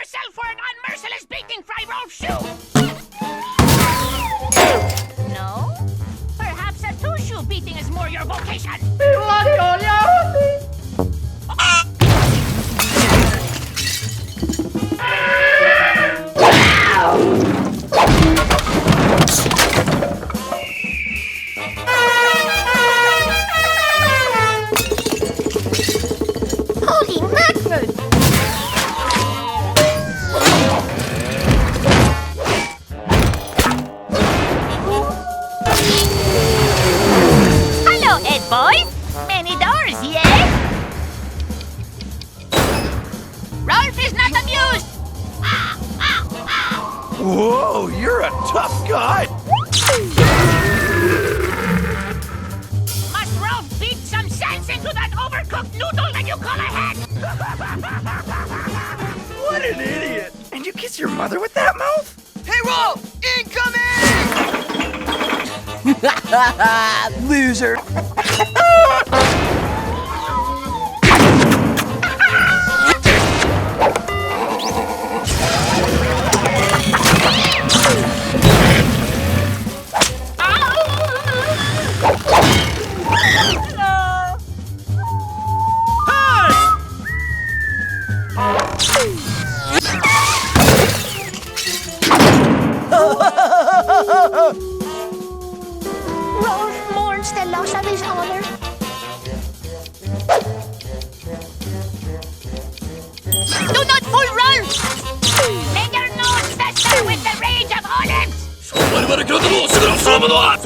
yourself for an unmerciless beating, Fry Rolf Shoe! No? Perhaps a two-shoe beating is more your vocation. Holy mackerel! Hello, Ed boys! Many doors, yeah? Rolf is not amused! Whoa, you're a tough guy! Must Rolf beat some sense into that overcooked noodle that you call a head? What an idiot! And you kiss your mother with that mouth? Hey, Rolf! Incoming! Loser! Rolf mourns the loss of his honor. Do not fool Rolf! May your nose fester with the rage of olives! 我々からでもすぐのそのものは